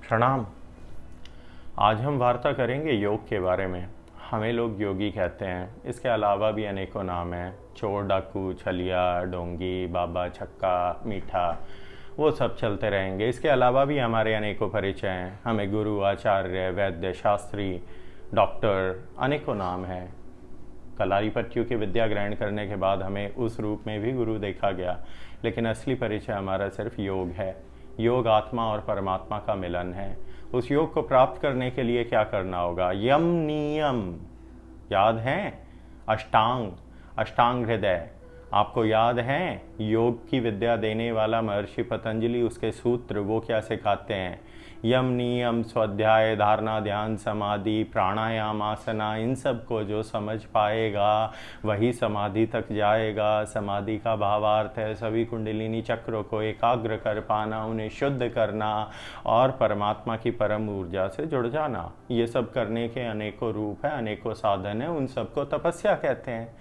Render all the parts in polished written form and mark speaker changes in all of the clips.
Speaker 1: प्रणाम। आज हम वार्ता करेंगे योग के बारे में। हमें लोग योगी कहते हैं, इसके अलावा भी अनेकों नाम हैं। चोर, डाकू, छलिया, डोंगी, बाबा, छक्का, मीठा, वो सब चलते रहेंगे। इसके अलावा भी हमारे अनेकों परिचय हैं। हमें गुरु, आचार्य, वैद्य, शास्त्री, डॉक्टर, अनेकों नाम हैं। कलारी पट्टियों की विद्या ग्रहण करने के बाद हमें उस रूप में भी गुरु देखा गया, लेकिन असली परिचय हमारा सिर्फ योग है। योग आत्मा और परमात्मा का मिलन है। उस योग को प्राप्त करने के लिए क्या करना होगा? यम नियम याद हैं? अष्टांग, अष्टांग हृदय आपको याद हैं? योग की विद्या देने वाला महर्षि पतंजलि, उसके सूत्र वो क्या सिखाते हैं? यम नियम, स्वाध्याय, धारणा, ध्यान, समाधि, प्राणायाम, आसना, इन सब को जो समझ पाएगा वही समाधि तक जाएगा। समाधि का भावार्थ है सभी कुंडलिनी चक्रों को एकाग्र कर पाना, उन्हें शुद्ध करना और परमात्मा की परम ऊर्जा से जुड़ जाना। ये सब करने के अनेकों रूप हैं, अनेकों साधन हैं। उन सबको तपस्या कहते हैं।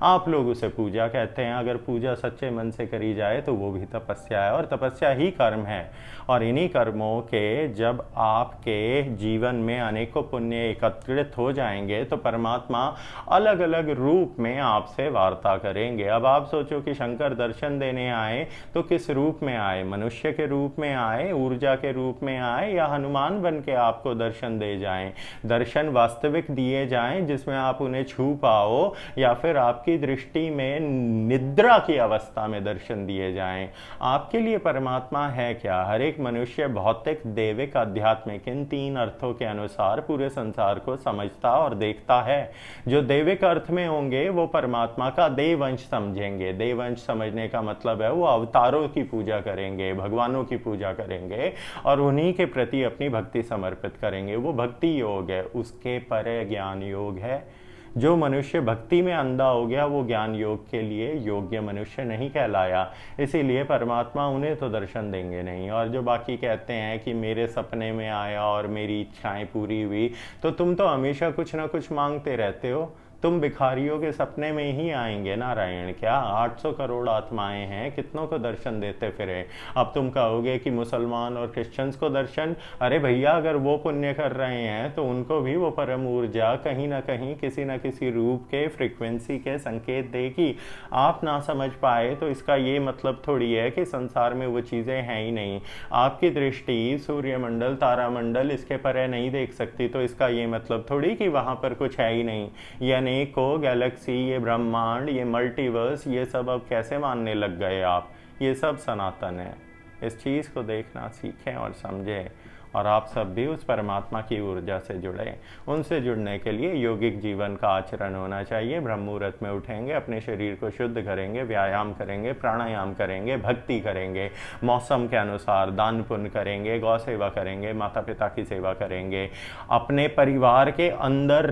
Speaker 1: आप लोग उसे पूजा कहते हैं। अगर पूजा सच्चे मन से करी जाए तो वो भी तपस्या है, और तपस्या ही कर्म है। और इन्हीं कर्मों के जब आपके जीवन में अनेकों पुण्य एकत्रित हो जाएंगे तो परमात्मा अलग अलग रूप में आपसे वार्ता करेंगे। अब आप सोचो कि शंकर दर्शन देने आए तो किस रूप में आए? मनुष्य के रूप में आए, ऊर्जा के रूप में आए, या हनुमान बन के आपको दर्शन दे जाएं? दर्शन वास्तविक दिए जाएं जिसमें आप उन्हें छू पाओ, या फिर आपकी दृष्टि में निद्रा की अवस्था में दर्शन दिए जाएं? आपके लिए परमात्मा है क्या? हर एक मनुष्य भौतिक, देविक, आध्यात्मिक, इन तीन अर्थों के अनुसार पूरे संसार को समझता और देखता है। जो देविक अर्थ में होंगे वो परमात्मा का देवंश समझेंगे। देवंश समझने का मतलब है वो अवतारों की पूजा करेंगे, भगवानों की पूजा करेंगे और उन्हीं के प्रति अपनी भक्ति समर्पित करेंगे। वो भक्ति योग है। उसके परे ज्ञान योग है। जो मनुष्य भक्ति में अंधा हो गया वो ज्ञान योग के लिए योग्य मनुष्य नहीं कहलाया। इसीलिए परमात्मा उन्हें तो दर्शन देंगे नहीं। और जो बाकी कहते हैं कि मेरे सपने में आया और मेरी इच्छाएं पूरी हुई, तो तुम तो हमेशा कुछ ना कुछ मांगते रहते हो। तुम भिखारियों के सपने में ही आएंगे नारायण। क्या 800 करोड़ आत्माएं हैं, कितनों को दर्शन देते फिरे? अब तुम कहोगे कि मुसलमान और क्रिश्चियंस को दर्शन, अरे भैया अगर वो पुण्य कर रहे हैं तो उनको भी वो परम ऊर्जा कहीं ना कहीं किसी न किसी रूप के फ्रीक्वेंसी के संकेत देगी। आप ना समझ पाए तो इसका ये मतलब थोड़ी है कि संसार में वो चीज़ें हैं ही नहीं। आपकी दृष्टि सूर्यमंडल, तारामंडल, इसके परे नहीं देख सकती, तो इसका ये मतलब थोड़ी कि वहाँ पर कुछ है ही नहीं। यानी को गैलेक्सी, ये ब्रह्मांड, ये मल्टीवर्स, ये सब अब कैसे मानने लग गए आप? ये सब सनातन है। इस चीज़ को देखना सीखें और समझें, और आप सब भी उस परमात्मा की ऊर्जा से जुड़े। उनसे जुड़ने के लिए यौगिक जीवन का आचरण होना चाहिए। ब्रह्म मुहूर्त में उठेंगे, अपने शरीर को शुद्ध करेंगे, व्यायाम करेंगे, प्राणायाम करेंगे, भक्ति करेंगे, मौसम के अनुसार दान पुण्य करेंगे, गौ सेवा करेंगे, माता पिता की सेवा करेंगे। अपने परिवार के अंदर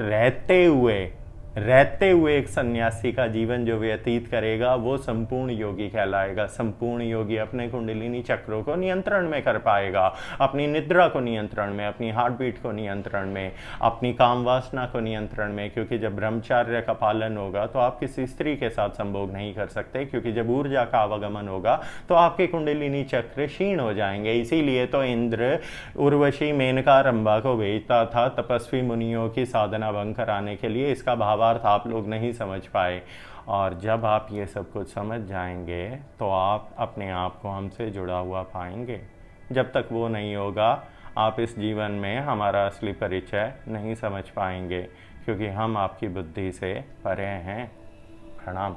Speaker 1: रहते हुए एक सन्यासी का जीवन जो व्यतीत करेगा वो संपूर्ण योगी कहलाएगा। संपूर्ण योगी अपने कुंडलिनी चक्रों को नियंत्रण में कर पाएगा, अपनी निद्रा को नियंत्रण में, अपनी हार्ट बीट को नियंत्रण में, अपनी काम वासना को नियंत्रण में। क्योंकि जब ब्रह्मचर्य का पालन होगा तो आप किसी स्त्री के साथ संभोग नहीं कर सकते, क्योंकि जब ऊर्जा का आवागमन होगा तो आपके कुंडलिनी चक्र क्षीण हो जाएंगे। इसीलिए तो इंद्र उर्वशी, मेनका, रंभा को भेजता था तपस्वी मुनियों की साधना भंग कराने के लिए। इसका भावार्थ आप लोग नहीं समझ पाए। और जब आप ये सब कुछ समझ जाएंगे तो आप अपने आप को हमसे जुड़ा हुआ पाएंगे। जब तक वो नहीं होगा आप इस जीवन में हमारा असली परिचय नहीं समझ पाएंगे, क्योंकि हम आपकी बुद्धि से परे हैं। प्रणाम।